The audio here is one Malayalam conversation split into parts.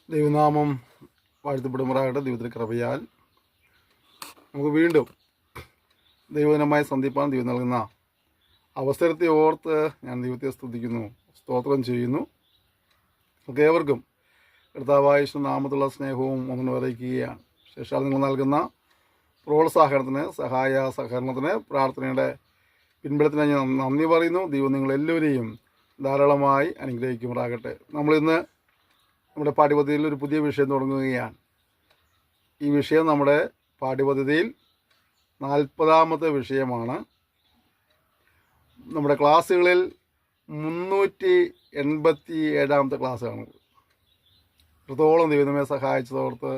ദൈവനാമം വാഴ്ത്തപ്പെടുമാറാകട്ടെ. ദൈവത്തിൻ്റെ കൃപയാൽ നമുക്ക് വീണ്ടും ദൈവജനമായി സന്ധിപ്പാൻ ദൈവം നൽകുന്ന അവസരത്തെ ഓർത്ത് ഞാൻ ദൈവത്തെ സ്തുതിക്കുന്നു, സ്തോത്രം ചെയ്യുന്നു. നമുക്ക് ഏവർക്കും കർത്താവായ യേശുനാമത്തിലുള്ള സ്നേഹവും ഒന്നിനു അറിയിക്കുകയാണ്. ശേഷം നിങ്ങൾ നൽകുന്ന പ്രോത്സാഹനത്തിന്, സഹകരണത്തിന്, പ്രാർത്ഥനയുടെ പിൻബലത്തിന് ഞാൻ നന്ദി പറയുന്നു. ദൈവം നിങ്ങളെല്ലാവരെയും ധാരാളമായി അനുഗ്രഹിക്കുമാറാകട്ടെ. നമ്മളിന്ന് നമ്മുടെ പാഠ്യപദ്ധതിയിൽ ഒരു പുതിയ വിഷയം തുടങ്ങുകയാണ്. ഈ വിഷയം നമ്മുടെ പാഠ്യപദ്ധതിയിൽ 40ാമത്തെ വിഷയമാണ്. നമ്മുടെ ക്ലാസ്സുകളിൽ 387ാമത്തെ ക്ലാസ്സാണ്. ഇത്രത്തോളം ദൈവം നമ്മെ സഹായിച്ചതോർത്ത്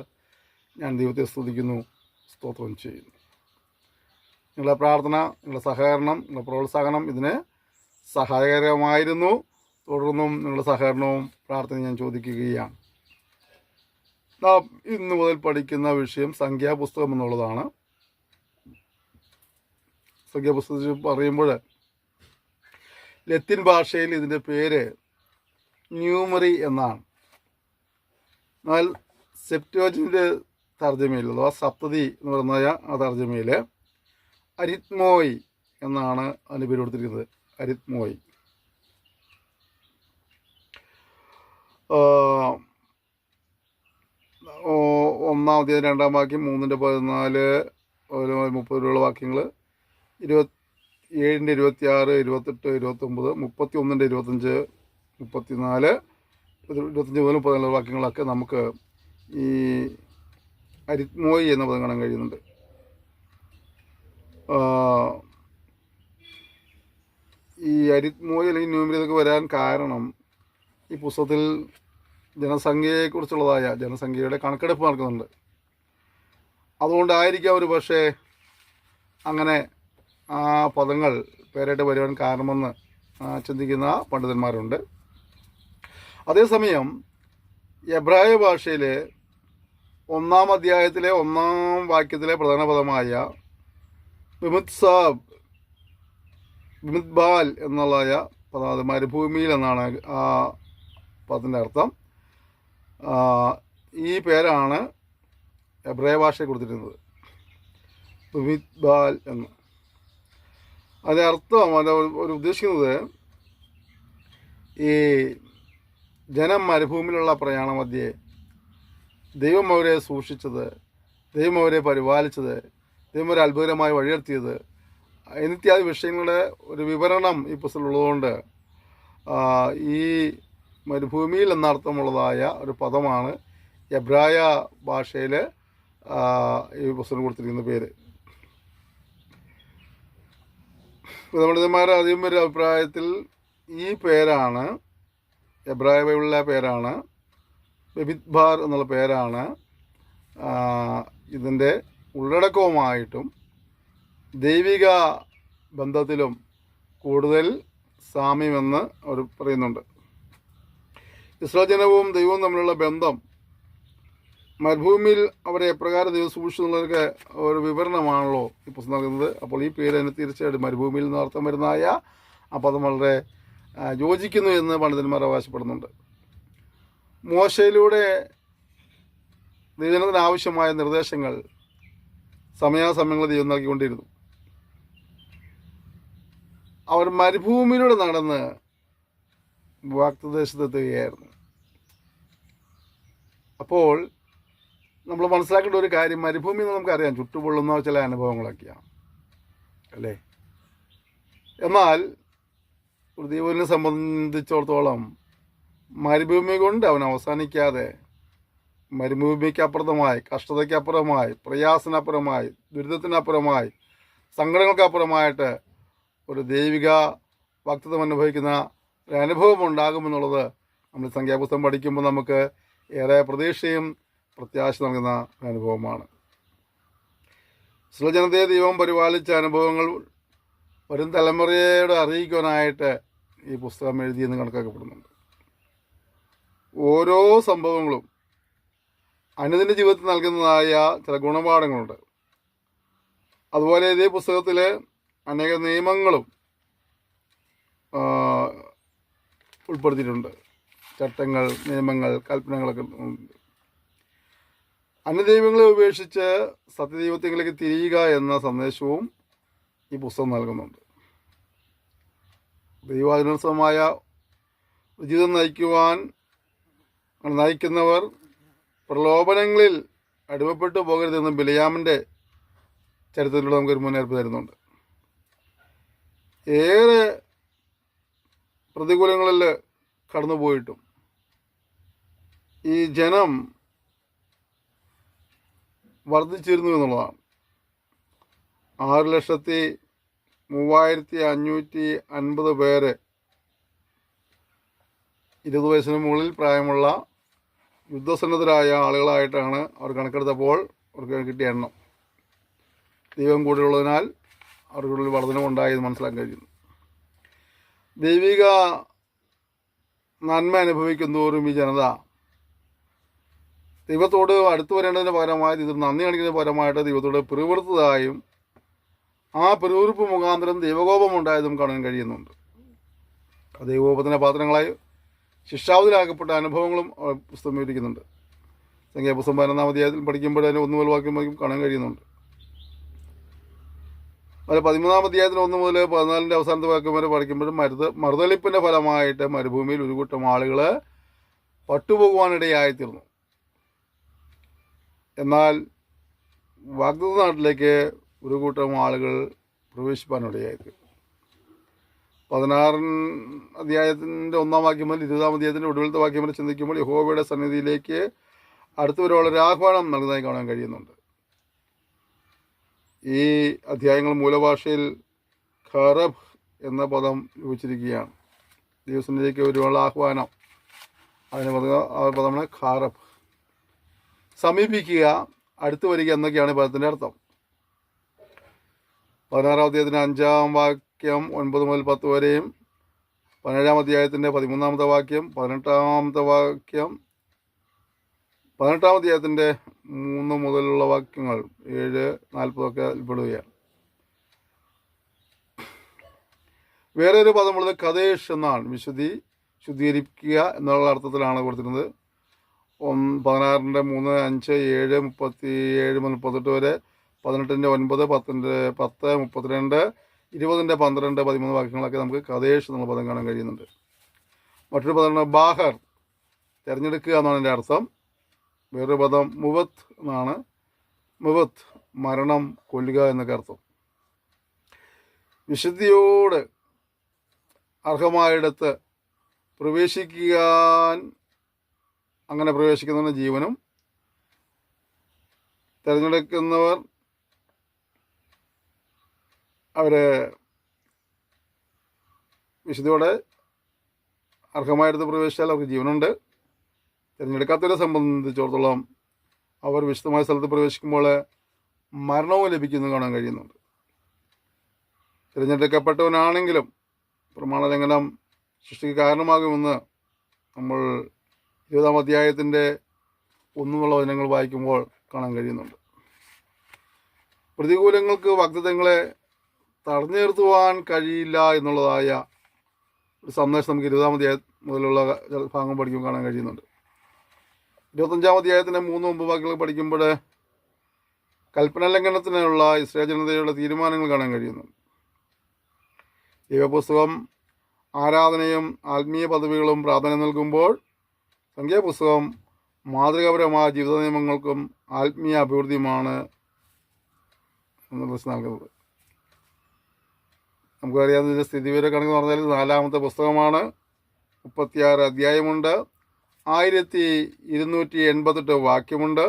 ഞാൻ ദൈവത്തെ സ്തുതിക്കുന്നു, സ്തോത്രം ചെയ്യുന്നു. നിങ്ങളുടെ പ്രാർത്ഥന, നിങ്ങളുടെ സഹകരണം, നിങ്ങളുടെ പ്രോത്സാഹനം ഇതിന് സഹായകരമായിരുന്നു. തുടർന്നും നിങ്ങളുടെ സഹകരണവും പ്രാർത്ഥനയും ഞാൻ ചോദിക്കുകയാണ്. നാം ഇന്ന് മുതൽ പഠിക്കുന്ന വിഷയം സംഖ്യാപുസ്തകം എന്നുള്ളതാണ്. സംഖ്യാപുസ്തകം പറയുമ്പോൾ ലത്തീൻ ഭാഷയിൽ ഇതിൻ്റെ പേര് ന്യൂമറി എന്നാണ്. എന്നാൽ സെപ്റ്റുവജിൻ്റെ തർജ്ജമയിൽ, അഥവാ സപ്തതി എന്ന് പറയുന്ന ആ തർജ്ജമയിൽ അരിത്മോയ് എന്നാണ് അതിന് പേര് കൊടുത്തിരിക്കുന്നത്. അരിത്മോയ്. ഒന്നാം അധ്യായം 2-ാം വാക്യം, 3-14, 30 വാക്യങ്ങൾ, 27-ന്റെ 26, 28, 29, 31-ന്റെ 25, 34, 25 മുതൽ 14 വാക്യങ്ങളൊക്കെ നമുക്ക് ഈ അരിത്മോയി എന്ന പദം കാണാൻ കഴിയുന്നുണ്ട്. ഈ അരിത്മോയി അല്ലെങ്കിൽ ന്യൂമറി ഇതൊക്കെ വരാൻ കാരണം ഈ പുസ്തകത്തിൽ ജനസംഖ്യയുടെ കണക്കെടുപ്പ് നടക്കുന്നുണ്ട്. അതുകൊണ്ടായിരിക്കാം ഒരു പക്ഷേ അങ്ങനെ ആ പദങ്ങൾ പേരായിട്ട് വരുവാൻ കാരണമെന്ന് ചിന്തിക്കുന്ന പണ്ഡിതന്മാരുണ്ട്. അതേസമയം എബ്രായ ഭാഷയിൽ 1-ാം അധ്യായത്തിലെ 1-ാം വാക്യത്തിലെ പ്രധാന പദമായ ബിമിത്ബാൽ എന്നുള്ള പദം, അത് മരുഭൂമിയിൽ എന്നാണ് ആ പദത്തിൻ്റെ അർത്ഥം. ഈ പേരാണ് എബ്രായ ഭാഷയിൽ കൊടുത്തിരുന്നത്, ബിമിത്ബാൽ എന്ന്. അതിൻ്റെ അർത്ഥം, ഒരു ഉദ്ദേശിക്കുന്നത് ഈ ജനം മരുഭൂമിയിലുള്ള പ്രയാണമധ്യേ ദൈവം അവരെ സൂക്ഷിച്ചത്, ദൈവം അവരെ പരിപാലിച്ചത്, ദൈവം അവരെ അത്ഭുതകരമായി വഴിയെത്തിയത് എന്നിത്യാദി വിഷയങ്ങളുടെ ഒരു വിവരണം ഈ പുസ്തകത്തിലുള്ളതുകൊണ്ട് ഈ മരുഭൂമിയിൽ എന്നർത്ഥമുള്ളതായ ഒരു പദമാണ് എബ്രായ ഭാഷയിൽ ഈ പുസ്തകം കൊടുത്തിരിക്കുന്ന പേര്. പണ്ഡിതന്മാരുടെ അധികം പേരുടെ അഭിപ്രായത്തിൽ ഈ പേരാണ്, എബ്രായ ബൈബിളിലെ പേരാണ്, ബെബിത്ബാർ എന്നുള്ള പേരാണ് ഇതിൻ്റെ ഉള്ളടക്കവുമായിട്ടും ദൈവിക ബന്ധത്തിലും കൂടുതൽ സാമ്യമെന്ന് അവർ പറയുന്നുണ്ട്. ഇസ്രായേൽ ജനവും ദൈവവും തമ്മിലുള്ള ബന്ധം, മരുഭൂമിയിൽ അവരെ എപ്രകാരം ദൈവം സൂക്ഷിച്ചുള്ളവർക്ക് ഒരു വിവരണമാണല്ലോ ഈ പുസ്തകം നൽകുന്നത്. അപ്പോൾ ഈ പേര് അതിന് തീർച്ചയായിട്ടും മരുഭൂമിയിൽ നിന്ന് അർത്ഥം വരുന്നതായ ആ പദം വളരെ യോജിക്കുന്നു എന്ന് പണ്ഡിതന്മാർ അവകാശപ്പെടുന്നുണ്ട്. മോശയിലൂടെ ദൈവജനത്തിന് ആവശ്യമായ നിർദ്ദേശങ്ങൾ സമയാസമയങ്ങളിൽ ദൈവം നൽകിക്കൊണ്ടിരുന്നു. അവർ മരുഭൂമിയിലൂടെ നടന്ന് വാഗ്ദത്തദേശത്തെത്തുകയായിരുന്നു. അപ്പോൾ നമ്മൾ മനസ്സിലാക്കേണ്ട ഒരു കാര്യം, മരുഭൂമി എന്ന് നമുക്കറിയാം ചുട്ടുപൊള്ളുന്ന ചില അനുഭവങ്ങളൊക്കെയാണ് അല്ലേ. എന്നാൽ ഒരു ദൈവത്തിനെ സംബന്ധിച്ചിടത്തോളം മരുഭൂമി കൊണ്ട് അവൻ അവസാനിക്കാതെ, മരുഭൂമിക്കപ്പുറമായി, കഷ്ടതയ്ക്കപ്പുറമായി, പ്രയാസത്തിനപ്പുറമായി, ദുരിതത്തിനപ്പുറമായി, സങ്കടങ്ങൾക്കപ്പുറമായിട്ട് ഒരു ദൈവിക വാഗ്ദത്തം അനുഭവിക്കുന്ന ഒരു അനുഭവം ഉണ്ടാകുമെന്നുള്ളത് നമ്മൾ സംഖ്യാപുസ്തകം പഠിക്കുമ്പോൾ നമുക്ക് ഏറെ പ്രതീക്ഷയും പ്രത്യാശ നൽകുന്ന ഒരു അനുഭവമാണ്. ഇസ്രായേൽ ജനതയെ ദൈവം പരിപാലിച്ച അനുഭവങ്ങൾ വരും തലമുറയോട് അറിയിക്കുവാനായിട്ട് ഈ പുസ്തകം എഴുതിയെന്ന് കണക്കാക്കപ്പെടുന്നുണ്ട്. ഓരോ സംഭവങ്ങളും അനുദിന ജീവിതത്തിൽ നൽകുന്നതായ ചില ഗുണപാഠങ്ങളുണ്ട്. അതുപോലെ ഇതേ പുസ്തകത്തിൽ അനേക നിയമങ്ങളും ഉൾപ്പെടുത്തിയിട്ടുണ്ട്. ചട്ടങ്ങൾ, നിയമങ്ങൾ, കൽപ്പനകളൊക്കെ ഉണ്ട്. അന്യദൈവങ്ങളെ ഉപേക്ഷിച്ച് സത്യദൈവത്തിലേക്ക് തിരിയുക എന്ന സന്ദേശവും ഈ പുസ്തകം നൽകുന്നുണ്ട്. ദൈവാനുസൃതമായ ജീവിതം നയിക്കുന്നവർ പ്രലോഭനങ്ങളിൽ അടിമപ്പെട്ടു പോകരുതെന്ന് ബിലയാമിൻ്റെ ചരിത്രത്തിലൂടെ നമുക്കൊരു മുന്നറിയിപ്പ് തരുന്നുണ്ട്. ഏറെ പ്രതികൂലങ്ങളിൽ കടന്നുപോയിട്ടും ഈ ജനം വർദ്ധിച്ചിരുന്നു എന്നുള്ളതാണ്. 6,3550 പേര് 20 വയസ്സിന് മുകളിൽ പ്രായമുള്ള യുദ്ധസന്നദ്ധരായ ആളുകളായിട്ടാണ് അവർ കണക്കെടുത്തപ്പോൾ അവർക്ക് കിട്ടിയ എണ്ണം. ദൈവം കൂടെയുള്ളതിനാൽ അവർക്കുള്ളിൽ വർധനമുണ്ടായി മനസ്സിലാക്കാൻ കഴിയുന്നു. ദൈവിക നന്മ അനുഭവിക്കുന്നതോറും ഈ ജനത ദൈവത്തോട് അടുത്തു വരേണ്ടതിന് പകരമായി ഇത് നന്ദി കാണിക്കുന്നതിന് പകരമായിട്ട് ദൈവത്തോട് പിറുവിറുത്തതായും ആ പിറുവിറുപ്പ് മുഖാന്തരം ദൈവകോപം ഉണ്ടായതും കാണാൻ കഴിയുന്നുണ്ട്. ദൈവകോപത്തിൻ്റെ പാത്രങ്ങളായി ശിക്ഷാവിധിയിലാക്കപ്പെട്ട അനുഭവങ്ങളും പുസ്തകം വിവരിക്കുന്നുണ്ട്. സംഖ്യാപുസ്തകം 11-ാം അധ്യായത്തിൽ പഠിക്കുമ്പോൾ അതിന് 1 മുതൽ വാക്യം കാണാൻ കഴിയുന്നുണ്ട്. അത് 13-ാം അധ്യായത്തിൽ 1 മുതൽ 14-ന്റെ അവസാനത്തെ വാക്യം വരെ പഠിക്കുമ്പോഴും മറുതലിപ്പിൻ്റെ ഫലമായിട്ട് മരുഭൂമിയിൽ ഒരു കൂട്ടം ആളുകൾ പട്ടുപോകുവാനിടയായിത്തീർന്നു. എന്നാൽ വാഗ്ദത്ത നാട്ടിലേക്ക് ഒരു കൂട്ടം ആളുകൾ പ്രവേശിപ്പാനിടയായിത്തീർന്നു. 16-ാം അധ്യായത്തിൻ്റെ 1-ാം വാക്യം മുതൽ 20-ാം അധ്യായത്തിൻ്റെ ഒടുവിലത്തെ വാക്യം വരെ ചിന്തിക്കുമ്പോൾ യഹോവയുടെ സന്നിധിയിലേക്ക് അടുത്തുവരെയുള്ള ആഹ്വാനം നൽകുന്നതായി കാണാൻ കഴിയുന്നുണ്ട്. ഈ അധ്യായങ്ങൾ മൂലഭാഷയിൽ ഖറബ് എന്ന പദം ഉപയോഗിച്ചിരിക്കുകയാണ്. ദൈവസന്നിധിയിലേക്ക് ഒരുപാട് ആഹ്വാനം, അതിന് പദമാണ് ഖാറബ്. സമീപിക്കുക, അടുത്തു വരിക എന്നൊക്കെയാണ് ഈ പദത്തിൻ്റെ അർത്ഥം. 16-ാം അധ്യായത്തിൻ്റെ 5-ാം വാക്യം 9 മുതൽ 10 വരെയും 17-ാം അധ്യായത്തിൻ്റെ 13-ാമത്തെ വാക്യം 18-ാമത്തെ വാക്യം 18-ാം അധ്യായത്തിൻ്റെ 3 മുതലുള്ള വാക്യങ്ങൾ 7-40 ഉൾപ്പെടുകയാണ്. വേറെ ഒരു പദമുള്ളത് കദേശ് എന്നാണ്. ശുദ്ധീകരിക്കുക എന്നുള്ള അർത്ഥത്തിലാണ് കൊടുത്തിരുന്നത്. 16-ന്റെ 3, 5, 7, 37 മുതൽ 38 വരെ, 18-ന്റെ 9, 10-ന്റെ 10, 32, 20-ന്റെ 12, 13 വാക്യങ്ങളൊക്കെ നമുക്ക് കദേശ് എന്നുള്ള പദം കാണാൻ കഴിയുന്നുണ്ട്. മറ്റൊരു പദമാണ് ബാഹർ, തിരഞ്ഞെടുക്കുക എന്നാണ് എൻ്റെ അർത്ഥം. വേറൊരു പദം മുവത്ത് എന്നാണ്. മുവത്ത് മരണം, കൊല്ലുക എന്നൊക്കെ അർത്ഥം. വിശുദ്ധിയോട് അർഹമായിടത്ത് പ്രവേശിക്കാൻ, അങ്ങനെ പ്രവേശിക്കുന്നവരുടെ ജീവനും തിരഞ്ഞെടുക്കുന്നവർ അവരെ വിശുദ്ധിയോടെ അർഹമായിടത്ത് പ്രവേശിച്ചാൽ അവർക്ക് ജീവനുണ്ട്. തിരഞ്ഞെടുക്കാത്തവരെ സംബന്ധിച്ചിടത്തോളം അവർ വിശുദ്ധമായ സ്ഥലത്ത് പ്രവേശിക്കുമ്പോൾ മരണവും ലഭിക്കുന്നു കാണാൻ കഴിയുന്നുണ്ട്. തിരഞ്ഞെടുക്കപ്പെട്ടവനാണെങ്കിലും പ്രമാണലംഘനം സൃഷ്ടിക്ക് കാരണമാകുമെന്ന് നമ്മൾ 20-ാം അധ്യായത്തിൻ്റെ 1 വചനങ്ങൾ വായിക്കുമ്പോൾ കാണാൻ കഴിയുന്നുണ്ട്. പ്രതികൂലങ്ങൾക്ക് വാഗ്ദത്തങ്ങളെ തടഞ്ഞു നിർത്തുവാൻ കഴിയില്ല എന്നുള്ളതായ ഒരു സന്ദേശം നമുക്ക് 20-ാം അധ്യായം മുതലുള്ള ഭാഗം പഠിക്കുമ്പോൾ കാണാൻ കഴിയുന്നുണ്ട്. 25-ാം അധ്യായത്തിൻ്റെ 3-9 വാക്യങ്ങൾ പഠിക്കുമ്പോൾ കൽപ്പന ലംഘനത്തിനുള്ള ഇസ്രായേൽ ജനതയുടെ തീരുമാനങ്ങൾ കാണാൻ കഴിയുന്നുണ്ട്. ദൈവപുസ്തകം ആരാധനയും ആത്മീയ പദവികളും പ്രാധാന്യം നൽകുമ്പോൾ സംഖ്യാപുസ്തകം മാതൃകാപരമായ ജീവിത നിയമങ്ങൾക്കും ആത്മീയ അഭിവൃദ്ധിയുമാണ് നൽകുന്നത്. നമുക്കറിയാവുന്ന സ്ഥിതിവിവര കണക്ക് പറഞ്ഞാൽ 4-ാമത്തെ പുസ്തകമാണ്. 36 അധ്യായമുണ്ട്. 1288 വാക്യമുണ്ട്.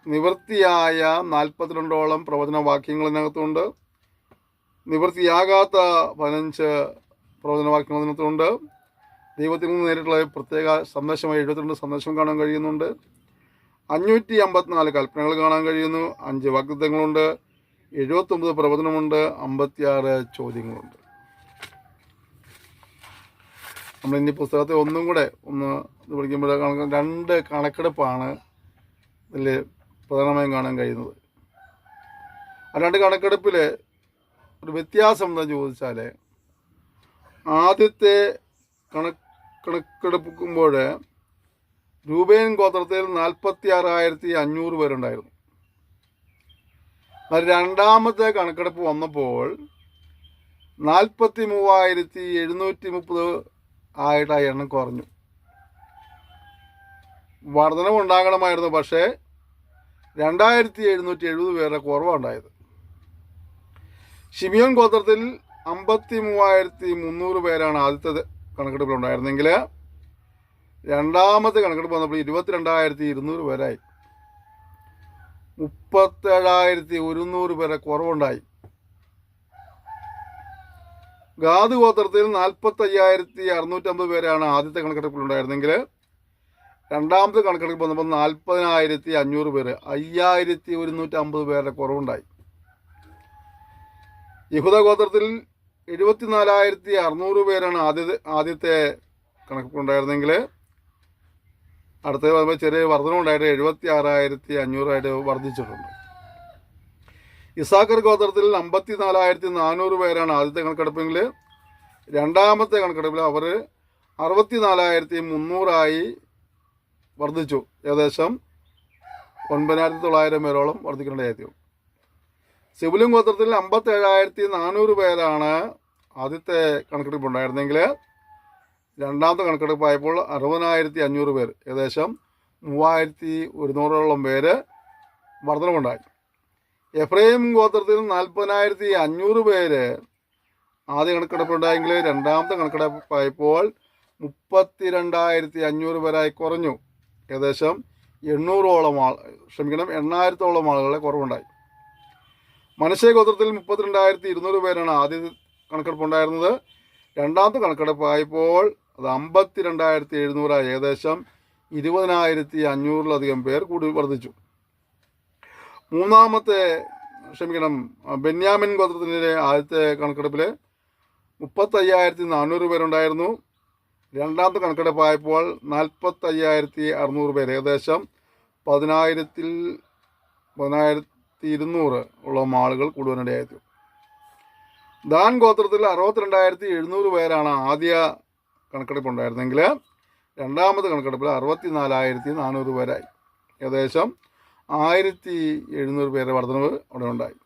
നിവൃത്തിയായ 42ഓളം പ്രവചന വാക്യങ്ങൾ ഇതിനകത്തുണ്ട്. നിവൃത്തിയാകാത്ത 15 പ്രവചന വാക്യങ്ങൾ ഇതിനകത്തുണ്ട്. ദൈവത്തിൽ നിന്ന് നേരിട്ടുള്ള പ്രത്യേക സന്ദേശമായി 72 സന്ദേശം കാണാൻ കഴിയുന്നുണ്ട്. 554 കൽപ്പനകൾ കാണാൻ കഴിയുന്നു. 5 വാഗ്ദത്തങ്ങളുണ്ട്. 79 പ്രവചനമുണ്ട്. 56 ചോദ്യങ്ങളുണ്ട്. നമ്മളിനി പുസ്തകത്തെ ഒന്നും കൂടെ ഇത് പഠിക്കുമ്പോൾ 2 കണക്കെടുപ്പാണ് ഇതിൽ പ്രധാനമായും കാണാൻ കഴിയുന്നത്. ആ 2 കണക്കെടുപ്പിൽ ഒരു വ്യത്യാസം എന്താണെന്ന് ചോദിച്ചാൽ, ആദ്യത്തെ കണക്കെടുക്കുമ്പോൾ രൂബേൻ ഗോത്രത്തിൽ 46,500 പേരുണ്ടായിരുന്നു. രണ്ടാമത്തെ കണക്കെടുപ്പ് വന്നപ്പോൾ 43,730 ആയിട്ട് ആ എണ്ണം കുറഞ്ഞു. വർധനവുണ്ടാകണമായിരുന്നു, പക്ഷേ 2,770 പേരുടെ കുറവുണ്ടായത്. ശിമിയോൻ ഗോത്രത്തിൽ 53,300 പേരാണ് ആദ്യത്തെ കണക്കെടുപ്പിലുണ്ടായിരുന്നെങ്കിൽ രണ്ടാമത്തെ കണക്കെടുപ്പ് വന്നപ്പോൾ 22,200 പേരായി. 37,100 പേരെ കുറവുണ്ടായി. ഗാദ് ഗോത്രത്തിൽ 45,650 പേരാണ് ആദ്യത്തെ കണക്കെടുപ്പിലുണ്ടായിരുന്നെങ്കിൽ രണ്ടാമത്തെ കണക്കെടുപ്പ് വന്നപ്പോൾ 40,500 പേര്, 5,150 പേരുടെ കുറവുണ്ടായി. യഹൂദ ഗോത്രത്തിൽ 74,600 പേരാണ് ആദ്യത്തെ കണക്കെടുപ്പുണ്ടായിരുന്നെങ്കിൽ അടുത്തത് വരുമ്പോൾ ചെറിയ വർധനമുണ്ടായിട്ട് 76,500 വർദ്ധിച്ചിട്ടുണ്ട്. ഇസാക്കർ ഗോത്രത്തിൽ 54,400 പേരാണ് ആദ്യത്തെ കണക്കെടുപ്പെങ്കിൽ രണ്ടാമത്തെ കണക്കെടുപ്പിൽ അവർ 64,300 വർദ്ധിച്ചു. ഏകദേശം 9,900 പേരോളം വർദ്ധിക്കേണ്ടതായിരുന്നു. സെബുലൂൻ ഗോത്രത്തിൽ 57,400 പേരാണ് ആദ്യത്തെ കണക്കെടുപ്പ് ഉണ്ടായിരുന്നെങ്കിൽ രണ്ടാമത്തെ കണക്കെടുപ്പായപ്പോൾ 60,500 പേർ, ഏകദേശം 3,100 പേര് വർധനമുണ്ടായി. എഫ്രൈം ഗോത്രത്തിൽ 40,500 പേര് ആദ്യ കണക്കെടുപ്പുണ്ടായെങ്കിൽ രണ്ടാമത്തെ കണക്കെടുപ്പായപ്പോൾ 32,500 പേരായി കുറഞ്ഞു. ഏകദേശം 8,000 ആളുകളെ കുറവുണ്ടായി. മനശ്ശെ ഗോത്രത്തിൽ 32,200 പേരാണ് ആദ്യ കണക്കെടുപ്പുണ്ടായിരുന്നത്. രണ്ടാമത്തെ കണക്കെടുപ്പായപ്പോൾ അത് 52,700 ഏകദേശം 20,500 പേർ കൂടി വർദ്ധിച്ചു. ബെന്യാമിൻ ഗോത്രത്തിൻ്റെ ആദ്യത്തെ കണക്കെടുപ്പിൽ 35,400 പേരുണ്ടായിരുന്നു. രണ്ടാമത്തെ കണക്കെടുപ്പായപ്പോൾ 45,600 പേർ, ഏകദേശം 10,200 ആളുകൾ കൂടുവാനിടയായിരുന്നു. ദാൻ ഗോത്രത്തിൽ 62,700 പേരാണ് ആദ്യ കണക്കെടുപ്പ് ഉണ്ടായിരുന്നെങ്കിൽ രണ്ടാമത്തെ കണക്കെടുപ്പിൽ 64,400 പേരായി. ഏകദേശം 1,700 പേരുടെ വർധനവ് അവിടെ ഉണ്ടായി.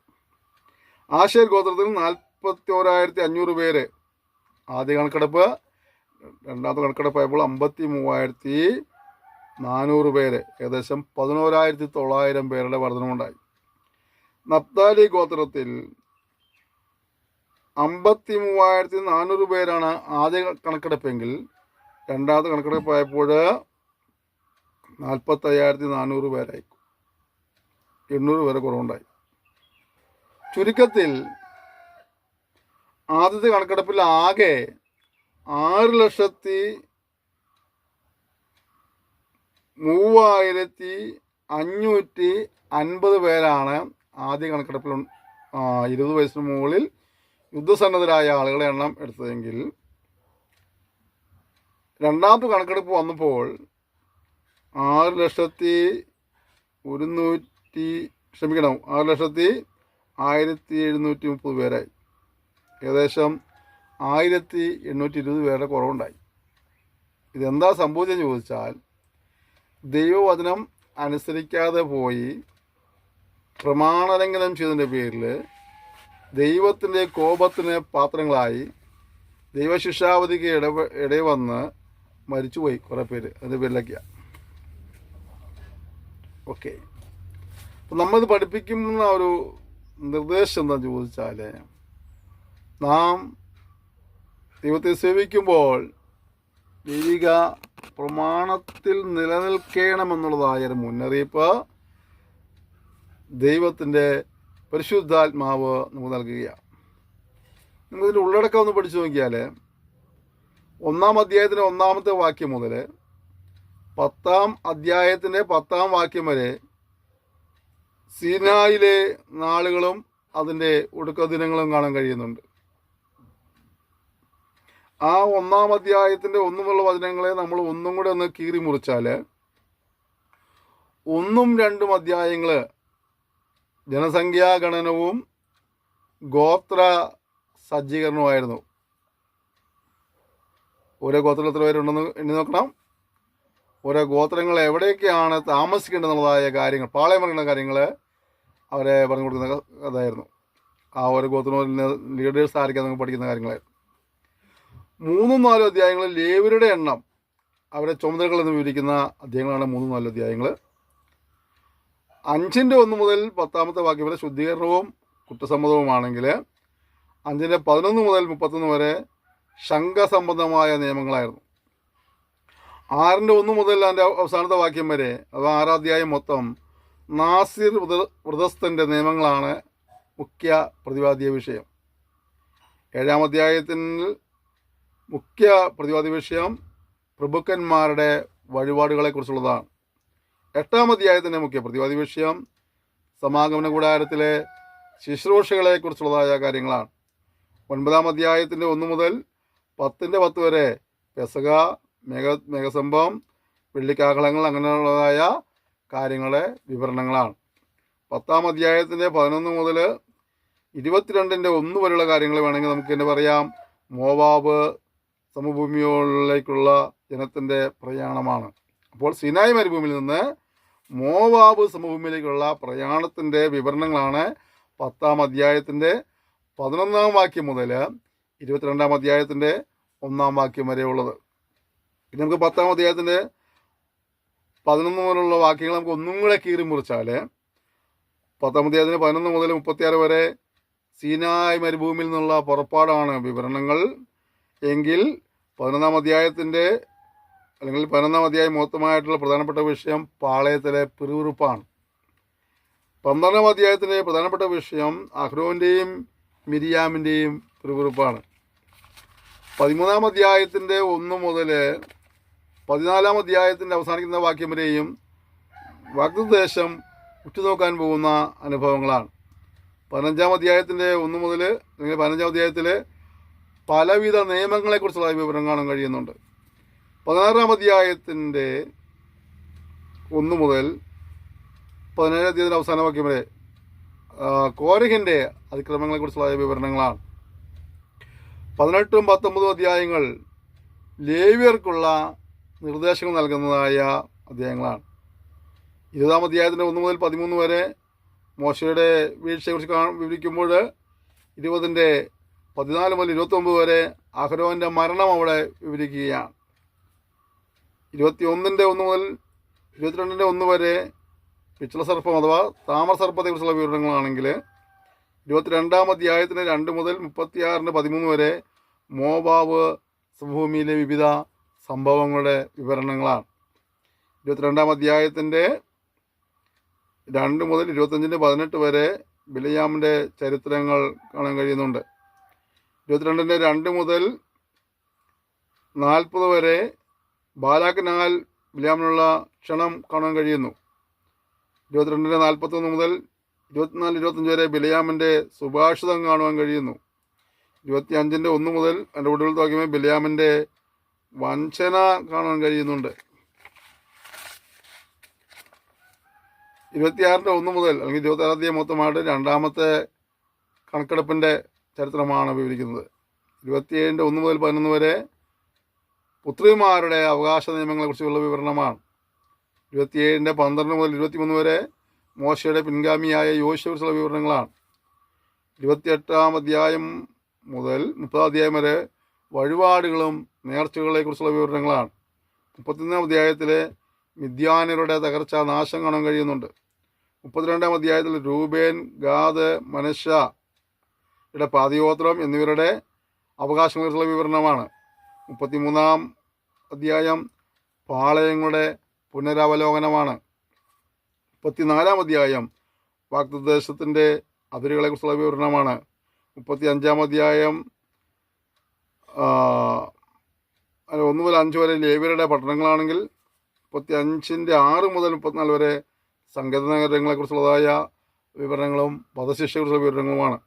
ആശേർ ഗോത്രത്തിൽ 41,500 പേര് ആദ്യ കണക്കെടുപ്പ്, രണ്ടാമത്തെ കണക്കെടുപ്പായപ്പോൾ 53,400 പേര്, ഏകദേശം 11,900 പേരുടെ വർധനമുണ്ടായി. നഫ്താലി ഗോത്രത്തിൽ 53,400 പേരാണ് ആദ്യ കണക്കെടുപ്പെങ്കിൽ രണ്ടാമത്തെ കണക്കെടുപ്പായപ്പോൾ 45,400 പേരായി, 800 പേരെ കുറവുണ്ടായി. ചുരുക്കത്തിൽ ആദ്യത്തെ കണക്കെടുപ്പിൽ ആകെ 6,03,550 പേരാണ് ആദ്യ കണക്കെടുപ്പിൽ 20 വയസ്സിന് മുകളിൽ യുദ്ധസന്നദ്ധരായ ആളുകളെ എണ്ണം എടുത്തതെങ്കിൽ രണ്ടാമത്തെ കണക്കെടുപ്പ് വന്നപ്പോൾ 6,1,730 പേരായി, ഏകദേശം 1,820 പേരുടെ കുറവുണ്ടായി. ഇതെന്താ സംഭവിച്ചതെന്ന് ചോദിച്ചാൽ ദൈവവചനം അനുസരിക്കാതെ പോയി പ്രമാണലംഘനം ചെയ്തതിൻ്റെ പേരിൽ ദൈവത്തിൻ്റെ കോപത്തിന് പാത്രങ്ങളായി ദൈവശിക്ഷാവധിക്ക് ഇടവന്ന് മരിച്ചുപോയി കുറേ പേര്. അതിൻ്റെ പേരിലൊക്കെയാണ്. ഓക്കെ, അപ്പം നമ്മളിത് പഠിപ്പിക്കുന്ന ഒരു നിർദ്ദേശം എന്താണെന്ന് ചോദിച്ചാൽ നാം ദൈവത്തെ സേവിക്കുമ്പോൾ ദൈവിക പ്രമാണത്തിൽ നിലനിൽക്കണമെന്നുള്ളതായൊരു മുന്നറിയിപ്പ് ദൈവത്തിൻ്റെ പരിശുദ്ധാത്മാവ് നമുക്ക് നൽകുകയാണ്. നമുക്കിതിൻ്റെ ഉള്ളടക്കം ഒന്ന് പഠിച്ചു നോക്കിയാൽ 1-ാം അധ്യായത്തിൻ്റെ 1-ാമത്തെ വാക്യം മുതൽ 10-ാം അധ്യായത്തിൻ്റെ 10-ാം വാക്യം വരെ സീനായിലെ നാളുകളും അതിൻ്റെ ഒടുക്ക ദിനങ്ങളും കാണാൻ കഴിയുന്നുണ്ട്. ആ 1-ാം അധ്യായത്തിൻ്റെ 1 മുതലുള്ള വചനങ്ങളെ നമ്മൾ ഒന്നും കൂടെ ഒന്ന് കീറി മുറിച്ചാൽ 1-ഉം 2-ഉം അധ്യായങ്ങൾ ജനസംഖ്യാഗണനവും ഗോത്ര സജ്ജീകരണവുമായിരുന്നു. ഓരോ ഗോത്രത്തിൽ എത്ര പേരുണ്ടെന്ന് എണ്ണി നോക്കണം. ഓരോ ഗോത്രങ്ങൾ എവിടെയൊക്കെയാണ് താമസിക്കേണ്ടതെന്നുള്ളതായ കാര്യങ്ങൾ, പാളയം പറയുന്ന കാര്യങ്ങൾ അവരെ പറഞ്ഞു കൊടുക്കുന്ന അതായിരുന്നു. ആ ഓരോ ഗോത്രങ്ങളിലെ ലീഡേഴ്സ് ആയിരിക്കും നമുക്ക് പഠിക്കുന്ന കാര്യങ്ങളായിരുന്നു. 3-4 അധ്യായങ്ങളിൽ ലേവ്യരുടെ എണ്ണം, അവരെ ചുമതലകൾ എന്ന് വിവരിക്കുന്ന അധ്യായങ്ങളാണ് 3-4 അധ്യായങ്ങൾ. 5:1 മുതൽ 10 വാക്യം വരെ ശുദ്ധീകരണവും കുറ്റസമ്മതവുമാണെങ്കിൽ 5:11 മുതൽ 31 വരെ ശങ്കസംബന്ധമായ നിയമങ്ങളായിരുന്നു. 6:1 മുതൽ അതിൻ്റെ അവസാനത്തെ വാക്യം വരെ, അഥവാ 6 അധ്യായം മൊത്തം നാസിർ വ്രതസ്ഥൻ്റെ നിയമങ്ങളാണ് മുഖ്യ പ്രതിപാദ്യ വിഷയം. 7 അധ്യായത്തിൽ മുഖ്യ പ്രതിപാദ്യ വിഷയം പ്രഭുക്കന്മാരുടെ വഴിപാടുകളെക്കുറിച്ചുള്ളതാണ്. 8 അധ്യായത്തിൻ്റെ മുഖ്യ പ്രതിപാദ്യ വിഷയം സമാഗമന കൂടാരത്തിലെ ശുശ്രൂഷകളെക്കുറിച്ചുള്ളതായ കാര്യങ്ങളാണ്. 9 അധ്യായത്തിൻ്റെ 1 മുതൽ 10 വരെ പെസക, മേഘസ്തംഭം, വെള്ളിക്കാഹളങ്ങൾ, അങ്ങനെയുള്ളതായ കാര്യങ്ങളുടെ വിവരണങ്ങളാണ്. 10 അധ്യായത്തിൻ്റെ 11 മുതൽ 22:1 വരെയുള്ള കാര്യങ്ങൾ വേണമെങ്കിൽ നമുക്ക് തന്നെ പറയാം. മോവാബ് സമഭൂമിയിലേക്കുള്ള ജനത്തിൻ്റെ പ്രയാണമാണ്. അപ്പോൾ സിനായ് മരുഭൂമിയിൽ നിന്ന് മോവാബ് സമഭൂമിയിലേക്കുള്ള പ്രയാണത്തിൻ്റെ വിവരണങ്ങളാണ് 10 അധ്യായത്തിൻ്റെ 11 വാക്യം മുതൽ 22 അധ്യായത്തിൻ്റെ 1 വാക്യം വരെ ഉള്ളത്. പിന്നെ നമുക്ക് 10 അധ്യായത്തിൻ്റെ 11 മുതലുള്ള വാക്യങ്ങൾ നമുക്ക് ഒന്നും കൂടെ കീറി മുറിച്ചാൽ 10 അധ്യായത്തിന് 11 മുതൽ 36 വരെ സീനായ് മരുഭൂമിയിൽ നിന്നുള്ള പുറപ്പാടാണ് വിവരണങ്ങൾ എങ്കിൽ 11 അധ്യായത്തിൻ്റെ അല്ലെങ്കിൽ 11 അധ്യായം മൊത്തമായിട്ടുള്ള പ്രധാനപ്പെട്ട വിഷയം പാളയത്തിലെ പിറുവിറുപ്പാണ്. 12 അധ്യായത്തിൻ്റെ പ്രധാനപ്പെട്ട വിഷയം അഹ്റോൻ്റെയും മിരിയാമിൻ്റെയും പിറുവിറുപ്പാണ്. 13 അധ്യായത്തിൻ്റെ 1 മുതൽ 14 അധ്യായത്തിൻ്റെ അവസാനിക്കുന്ന വാക്യം വരെയും വാഗ്ദത്തദേശം ഉറ്റുനോക്കാൻ പോകുന്ന അനുഭവങ്ങളാണ്. 15 അധ്യായത്തിൻ്റെ 1 മുതൽ അല്ലെങ്കിൽ 15 അധ്യായത്തിൽ പലവിധ നിയമങ്ങളെക്കുറിച്ചുള്ള വിവരം കാണാൻ കഴിയുന്നുണ്ട്. 16 അധ്യായത്തിൻ്റെ 1 മുതൽ 17 അധ്യായത്തിൻ്റെ അവസാന വാക്യം വരെ കോരഹിൻ്റെ അതിക്രമങ്ങളെക്കുറിച്ചുള്ള വിവരണങ്ങളാണ്. 18 19 അധ്യായങ്ങൾ ലേവ്യർക്കുള്ള നിർദ്ദേശങ്ങൾ നൽകുന്നതായ അധ്യായങ്ങളാണ്. 20 അധ്യായത്തിൻ്റെ 1 മുതൽ 13 വരെ മോശയുടെ വീഴ്ചയെക്കുറിച്ച് വിവരിക്കുമ്പോൾ 20 14 മുതൽ 29 വരെ അഹ്റോൻ്റെ മരണം അവിടെ വിവരിക്കുകയാണ്. 21 1 മുതൽ 22 1 വരെ പിച്ചള സർപ്പം അഥവാ താമര സർപ്പത്തെക്കുറിച്ചുള്ള വിവരണങ്ങളാണെങ്കിൽ 22 അധ്യായത്തിന് 2 മുതൽ 36 13 വരെ മോവാബ് സമഭൂമിയിലെ വിവിധ സംഭവങ്ങളുടെ വിവരണങ്ങളാണ്. 22 അധ്യായത്തിൻ്റെ 2 മുതൽ 25 18 വരെ ബിലയാമിൻ്റെ ചരിത്രങ്ങൾ കാണാൻ കഴിയുന്നുണ്ട്. 22 2 മുതൽ 40 വരെ ബാലാക്കിനാൽ ബിലയാമിനുള്ള ക്ഷണം കാണാൻ കഴിയുന്നു. 22 41 മുതൽ 24 25 വരെ ബിലയാമിൻ്റെ സുഭാഷിതം കാണുവാൻ കഴിയുന്നു. 25 1 മുതൽ അതിൻ്റെ ഒടുവിൽ നോക്കിയപ്പോൾ ബിലയാമിൻ്റെ വഞ്ചന കാണാൻ കഴിയുന്നുണ്ട്. 26 1 മുതൽ അല്ലെങ്കിൽ 26 അധ്യായം മൊത്തമായിട്ട് രണ്ടാമത്തെ കണക്കെടുപ്പിൻ്റെ ചരിത്രമാണ് വിവരിക്കുന്നത്. 27 1 മുതൽ 11 വരെ പുത്രിമാരുടെ അവകാശ നിയമങ്ങളെക്കുറിച്ചുള്ള വിവരണമാണ്. 27 12 മുതൽ 23 വരെ മോശയുടെ പിൻഗാമിയായ യോശുവയെക്കുറിച്ചുള്ള വിവരണങ്ങളാണ്. 28 അധ്യായം മുതൽ 30 അധ്യായം വരെ വഴിപാടുകളും നേർച്ചകളെക്കുറിച്ചുള്ള വിവരണങ്ങളാണ്. 31 അധ്യായത്തിൽ മിദ്യാന്യരുടെ തകർച്ച നാശം കാണാൻ കഴിയുന്നുണ്ട്. 32 അധ്യായത്തിൽ രൂബേൻ, ഗാദ്, മനശ്ശയുടെ പാതിഗോത്രം എന്നിവരുടെ അവകാശങ്ങളെക്കുറിച്ചുള്ള വിവരണമാണ്. 33 അധ്യായം പാളയങ്ങളുടെ പുനരവലോകനമാണ്. 34 അധ്യായം വാഗ്ദത്തദേശത്തിൻ്റെ അതിരുകളെക്കുറിച്ചുള്ള വിവരണമാണ്. 35 അധ്യായം 1 മുതൽ 5 വരെ ലേവ്യരുടെ പട്ടണങ്ങളാണെങ്കിൽ 35 6 മുതൽ 34 വരെ സങ്കേത നഗരങ്ങളെക്കുറിച്ചുള്ളതായ വിവരണങ്ങളും വധശിക്ഷയെക്കുറിച്ചുള്ള വിവരണങ്ങളുമാണ്.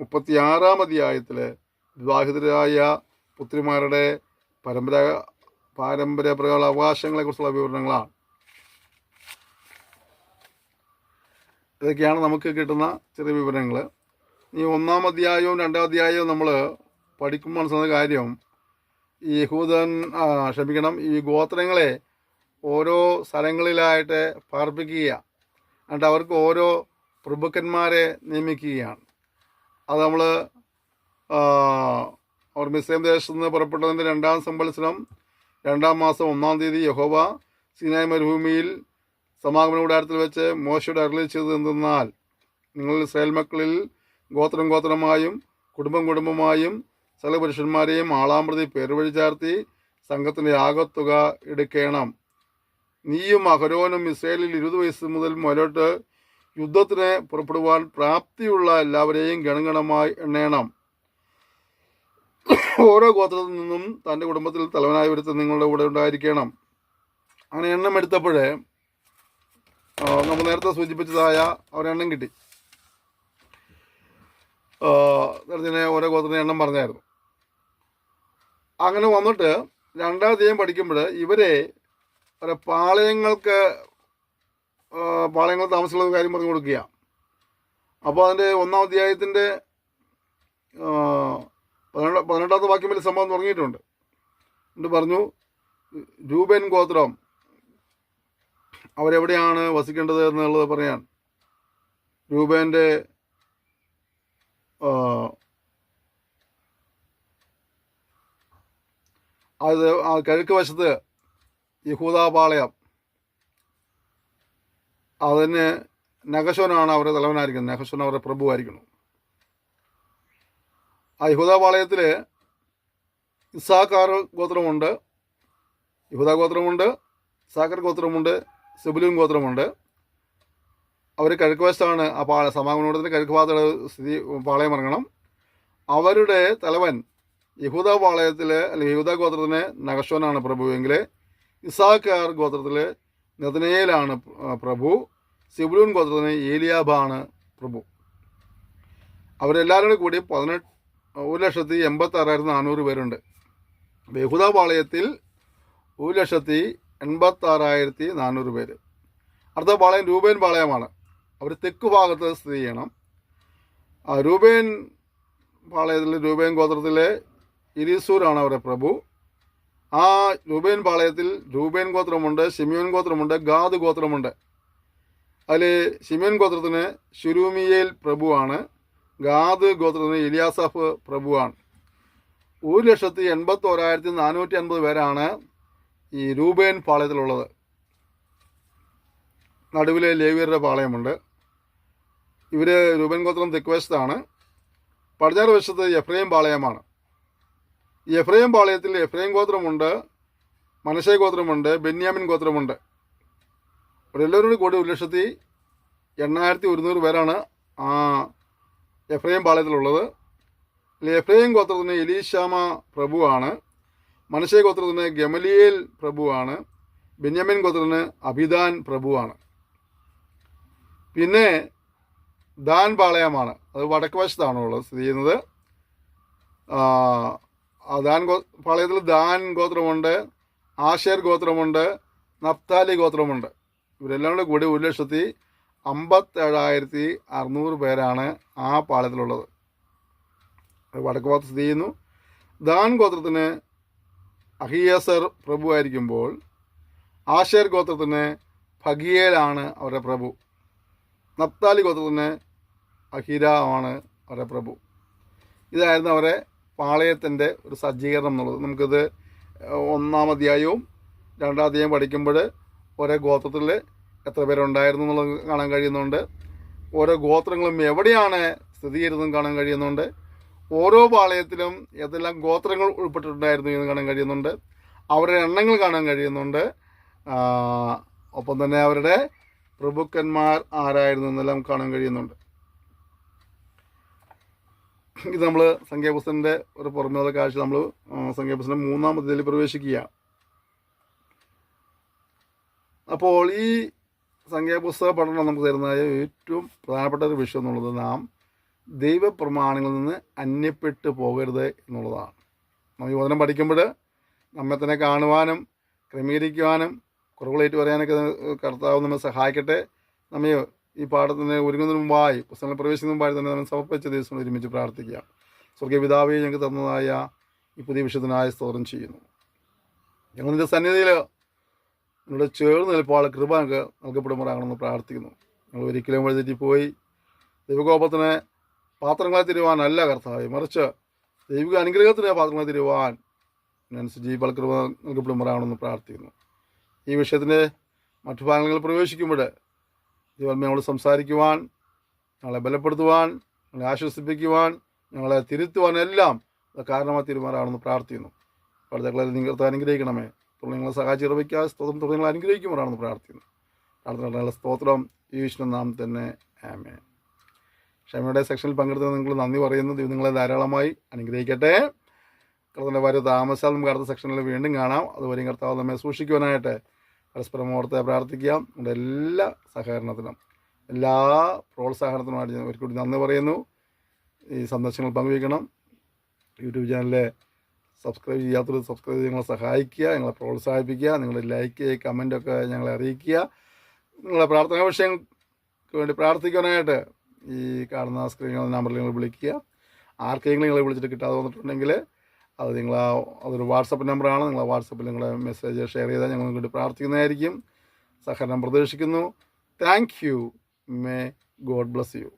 36 അധ്യായത്തിൽ വിവാഹിതരായ പുത്രിമാരുടെ പാരമ്പര്യപ്രകാരമുള്ള അവകാശങ്ങളെക്കുറിച്ചുള്ള വിവരണങ്ങളാണ്. ഇതൊക്കെയാണ് നമുക്ക് കിട്ടുന്ന ചെറിയ വിവരങ്ങൾ. ഈ 1 അധ്യായവും 2 അധ്യായവും നമ്മൾ പഠിക്കുമ്പോൾ മനസ്സിലാകുന്ന കാര്യം, ഈ യഹൂദൻ ഈ ഗോത്രങ്ങളെ ഓരോ സ്ഥലങ്ങളിലായിട്ട് പാർപ്പിക്കുക, എന്നിട്ട് അവർക്ക് ഓരോ പ്രഭുക്കന്മാരെ നിയമിക്കുകയാണ്. അത് നമ്മൾ അവർ മിസ്രൈം ദേശത്ത് നിന്ന് പുറപ്പെട്ടതിൻ്റെ 2-ാം സംവത്സരം 2-ാം മാസം 1-ാം തീയതി യഹോവ സീനായ് മരുഭൂമിയിൽ സമാഗമന കൂടാരത്തിൽ വെച്ച് മോശയോട് അരുളി ചെയ്തത് എന്തെന്നാൽ, നിങ്ങൾ ഇസ്രായേൽ മക്കളിൽ ഗോത്രം ഗോത്രമായും കുടുംബം കുടുംബമായും സകല പുരുഷന്മാരെയും ആളാമ്പ്രതി പേരുവഴി ചാർത്തി സംഘത്തിൻ്റെ ആകത്തുക എടുക്കണം. നീയും അഹരോനും ഇസ്രായേലിൽ 20 വയസ്സ് മുതൽ മുതലോട്ട് യുദ്ധത്തിന് പുറപ്പെടുവാൻ പ്രാപ്തിയുള്ള എല്ലാവരെയും ഗണഗണമായി എണ്ണണം. ഓരോ ഗോത്രത്തിൽ നിന്നും തൻ്റെ കുടുംബത്തിൽ തലവനായി ഒരുത്തൻ നിങ്ങളുടെ കൂടെ ഉണ്ടായിരിക്കണം. അങ്ങനെ എണ്ണം എടുത്തപ്പോഴേ നമ്മൾ നേരത്തെ സൂചിപ്പിച്ചതായ ഒരെണ്ണം കിട്ടി. നേരത്തെ ഓരോ ഗോത്രത്തിൻ്റെ എണ്ണം പറഞ്ഞായിരുന്നു. അങ്ങനെ വന്നിട്ട് 2-ാം അധ്യായം പഠിക്കുമ്പോൾ ഇവരെ പാളയങ്ങൾ താമസിക്കുന്ന കാര്യം പറഞ്ഞു കൊടുക്കുക. അപ്പോൾ അതിൻ്റെ 1-ാം അധ്യായത്തിൻ്റെ 18-ാമത്തെ വാക്യം വലിയ സംഭവം തുടങ്ങിയിട്ടുണ്ട്. എന്നിട്ട് പറഞ്ഞു, രൂബേൻ ഗോത്രം അവരെവിടെയാണ് വസിക്കേണ്ടത് എന്നുള്ളത് പറയാൻ. രൂബേൻ്റെ അത് കിഴക്ക് വശത്ത് യഹൂദാപാളയം, അതിന് നഹശോനാണ് അവരുടെ തലവനായിരിക്കുന്നത്. നഹശോൻ അവരുടെ പ്രഭുവായിരിക്കണം. ആ യഹൂദാപാളയത്തിൽ ഇസ്സാഖാർ ഗോത്രമുണ്ട്, യഹൂദാ ഗോത്രമുണ്ട്, ഇസ്സാഖാർ ഗോത്രമുണ്ട്, സെബുലൂൻ ഗോത്രമുണ്ട്. അവർ കിഴക്ക് വശത്താണ് ആ സമാഗമനോടത്തിൻ്റെ കിഴക്ക് ഭാഗത്തുള്ള പാളയം ഇറങ്ങണം. അവരുടെ തലവൻ യഹൂദാ പാളയത്തിൽ അല്ലെങ്കിൽ യഹൂദാ ഗോത്രത്തിന് നഹശോനാണ് പ്രഭുവെങ്കിൽ ഇസ്സാഖാർ ഗോത്രത്തിൽ നെതനയേലാണ് പ്രഭു, സെബുലൂൻ ഗോത്രത്തിന് ഏലിയാബാണ് പ്രഭു. അവരെല്ലാവരും കൂടി 1,86,400 പേരുണ്ട്. യഹൂദാ പാളയത്തിൽ 1,86,400 പേര്. അടുത്ത പാളയം രൂബേൻ പാളയമാണ്. അവർ തെക്ക് ഭാഗത്ത് സ്ഥിതി ചെയ്യണം. രൂബേൻ പാളയത്തിൽ രൂബേൻ ഗോത്രത്തിലെ ഇരിസൂരാണ് അവരുടെ പ്രഭു. ആ രൂബേൻ പാളയത്തിൽ രൂബേൻ ഗോത്രമുണ്ട്, ശിമിയോൻ ഗോത്രമുണ്ട്, ഗാദ് ഗോത്രമുണ്ട്. അതിൽ ശിമിയോൻ ഗോത്രത്തിന് ശുരൂമിയേൽ പ്രഭുവാണ്, ഗാദ് ഗോത്രത്തിന് എലിയാസഫ് പ്രഭുവാണ്. 1,81,450 പേരാണ് ഈ രൂബേൻ പാളയത്തിലുള്ളത്. നടുവിലെ ലേവ്യരുടെ പാളയമുണ്ട്. ഇവർ രൂബേൻ ഗോത്രം തെക്ക് വശത്താണ്. പടിഞ്ഞാറ് വശത്ത് എഫ്രൈം പാളയമാണ്. ഈ എഫ്രൈം പാളയത്തിൽ എഫ്രൈം ഗോത്രമുണ്ട്, മനശ്ശെ ഗോത്രമുണ്ട്, ബെന്യാമിൻ ഗോത്രമുണ്ട്. അവരെല്ലാവരും കൂടി 1,08,100 പേരാണ് ആ എഫ്രൈം പാളയത്തിലുള്ളത്. എഫ്രൈം ഗോത്രത്തിന് എലീശാമ പ്രഭുവാണ്, മനശ്ശെ ഗോത്രത്തിന് ഗമലിയേൽ പ്രഭുവാണ്, ബെന്യാമിൻ ഗോത്രത്തിന് അബിദാൻ പ്രഭുവാണ്. പിന്നെ ദാൻ പാളയമാണ്. അത് വടക്ക് വശത്താണുള്ളത് സ്ഥിതി ചെയ്യുന്നത്. പാളയത്തിൽ ദാൻ ഗോത്രമുണ്ട്, ആശേർ ഗോത്രമുണ്ട്, നഫ്താലി ഗോത്രമുണ്ട്. ഇവരെല്ലാം കൂടി 1,57,600 പേരാണ് ആ പാളയത്തിലുള്ളത്. വടക്ക് ഭാഗത്ത് സ്ഥിതി ചെയ്യുന്നു. ദാൻ ഗോത്രത്തിന് അഹിയസർ പ്രഭുവായിരിക്കുമ്പോൾ ആശേർ ഗോത്രത്തിന് ഫഗിയേലാണ് അവരുടെ പ്രഭു. നഫ്താലി ഗോത്രത്തിന് അഹിരാമാണ് അവരുടെ പ്രഭു. ഇതായിരുന്നു അവരെ പാളയത്തിൻ്റെ ഒരു സജ്ജീകരണം എന്നുള്ളത്. നമുക്കിത് 1-ാം അധ്യായവും 2-ാം അധ്യായം പഠിക്കുമ്പോൾ ഓരോ ഗോത്രത്തിൽ എത്ര പേരുണ്ടായിരുന്നു എന്നുള്ളത് കാണാൻ കഴിയുന്നുണ്ട്. ഓരോ ഗോത്രങ്ങളും എവിടെയാണ് സ്ഥിതി ചെയ്തതെന്ന് കാണാൻ കഴിയുന്നുണ്ട്. ഓരോ പാളയത്തിലും ഏതെല്ലാം ഗോത്രങ്ങൾ ഉൾപ്പെട്ടിട്ടുണ്ടായിരുന്നു എന്ന് കാണാൻ കഴിയുന്നുണ്ട്. അവരുടെ എണ്ണങ്ങൾ കാണാൻ കഴിയുന്നുണ്ട്. ഒപ്പം തന്നെ അവരുടെ പ്രഭുക്കന്മാർ ആരായിരുന്നു എന്നെല്ലാം കാണാൻ കഴിയുന്നുണ്ട്. ഇത് നമ്മൾ സംഖ്യാപുസ്തകത്തിൻ്റെ ഒരു പുറമേയുള്ള കാഴ്ച നമ്മൾ സംഖ്യാപുസ്തകം 3-ാം അധ്യായത്തിൽ പ്രവേശിക്കുക. അപ്പോൾ ഈ സംഖ്യാപുസ്തക പഠനം നമുക്ക് തരുന്നതായ ഏറ്റവും പ്രധാനപ്പെട്ട ഒരു വിഷയം എന്നുള്ളത് നാം ദൈവപ്രമാണങ്ങളിൽ നിന്ന് അന്യപ്പെട്ടു പോകരുത് എന്നുള്ളതാണ്. നമ്മൾ ഈ വചനം പഠിക്കുമ്പോൾ നമ്മെ തന്നെ കാണുവാനും ക്രമീകരിക്കുവാനും കുറവുകളേറ്റ് പറയാനൊക്കെ കർത്താവ് നമ്മെ സഹായിക്കട്ടെ. നമ്മെ ഈ പാഠത്തിന് ഒരുങ്ങുന്നതിന് മുമ്പായി പുസ്തകങ്ങളിൽ പ്രവേശിക്കുന്നതിന് മുമ്പായി തന്നെ നമ്മൾ സമർപ്പിച്ച ദിവസം ഒരുമിച്ച് പ്രാർത്ഥിക്കുക. സ്വർഗീയ പിതാവേ, ഞങ്ങൾക്ക് തന്നതായ ഈ പുതിയ വിഷയത്തിനായി സ്തോത്രം ചെയ്യുന്നു. ഞങ്ങൾ നിൻ്റെ സന്നിധിയിൽ നിങ്ങളുടെ ചേർന്ന് നിൽപ്പോൾ കൃപ ഞങ്ങൾക്ക് നൽകപ്പെടുമാറാകണമെന്ന് പ്രാർത്ഥിക്കുന്നു. ഞങ്ങൾ ഒരിക്കലും വഴിതെറ്റിപ്പോയി ദൈവകോപത്തിന് പാത്രങ്ങളെ തിരുവാനല്ല കർത്താവേ, മറിച്ച് ദൈവിക അനുഗ്രഹത്തിന് പാത്രങ്ങളെ തിരുവാൻ അതിനനുസരിച്ച് ഈ കൃപ നൽകപ്പെടുമാറാകണമെന്ന് പ്രാർത്ഥിക്കുന്നു. ഈ വിഷയത്തിൻ്റെ മറ്റു ഭാഗങ്ങളിൽ പ്രവേശിക്കുമ്പോൾ ദൈവം ഞങ്ങളോട് സംസാരിക്കുവാൻ, ഞങ്ങളെ ബലപ്പെടുത്തുവാൻ, ഞങ്ങളെ ആശ്വസിപ്പിക്കുവാൻ, ഞങ്ങളെ തിരുത്തുവാൻ എല്ലാം കാരണമായി തീരുമാനമാണെന്ന് പ്രാർത്ഥിക്കുന്നു. പഠിതാക്കളെ നിങ്ങൾക്ക് അനുഗ്രഹിക്കണമേ. തുടർന്ന് നിങ്ങളെ സഹായിച്ച് നിർവഹിക്കുക. സ്തോത്രം തുടർന്ന് നിങ്ങൾ അനുഗ്രഹിക്കുമ്പോഴാണെന്ന് പ്രാർത്ഥിക്കുന്നു. പ്രാർത്ഥന സ്തോത്രം ഈശ്വരൻ നാം തന്നെ ആമേൻ. ക്ഷമയുടെ സെക്ഷനിൽ പങ്കെടുത്ത് നിങ്ങൾ നന്ദി പറയുന്നു. ദൈവം നിങ്ങളെ ധാരാളമായി അനുഗ്രഹിക്കട്ടെ. കർത്താവിൻ്റെ വരെ താമസാൽ നമുക്ക് അടുത്ത സെക്ഷനിൽ വീണ്ടും കാണാം. അതുവരെയും കർത്താവ് നമ്മെ സൂക്ഷിക്കുവാനായിട്ട് പരസ്പരം ഓർത്ത് പ്രാർത്ഥിക്കാം. നമ്മുടെ എല്ലാ സഹകരണത്തിനും എല്ലാ പ്രോത്സാഹനത്തിനുമായിട്ട് ഞാൻ ഒരിക്കൽ കൂടി നന്ദി പറയുന്നു. ഈ സന്ദേശങ്ങൾ പങ്കുവയ്ക്കണം. യൂട്യൂബ് ചാനലിൽ സബ്സ്ക്രൈബ് ചെയ്യാത്തവർ സബ്സ്ക്രൈബ് ചെയ്ത് ഞങ്ങളെ സഹായിക്കുക, ഞങ്ങളെ പ്രോത്സാഹിപ്പിക്കുക. നിങ്ങളുടെ ലൈക്ക് കമൻറ്റൊക്കെ ഞങ്ങളെ അറിയിക്കുക. നിങ്ങളെ പ്രാർത്ഥനാ വിഷയങ്ങൾക്ക് വേണ്ടി പ്രാർത്ഥിക്കാനായിട്ട് ഈ കാണുന്ന സ്ക്രീനിൽ നമ്പറിൽ നിങ്ങൾ വിളിക്കുക. ആർക്കെങ്കിലും നിങ്ങളെ വിളിച്ചിട്ട് കിട്ടാതെ വന്നിട്ടുണ്ടെങ്കിൽ അത് അതൊരു വാട്സപ്പ് നമ്പറാണ്. നിങ്ങൾ വാട്സപ്പിൽ നിങ്ങളുടെ മെസ്സേജ് ഷെയർ ചെയ്താൽ ഞങ്ങൾ വേണ്ടി പ്രാർത്ഥിക്കുന്നതായിരിക്കും. സഹകരണം പ്രതീക്ഷിക്കുന്നു. Thank you. May God bless you.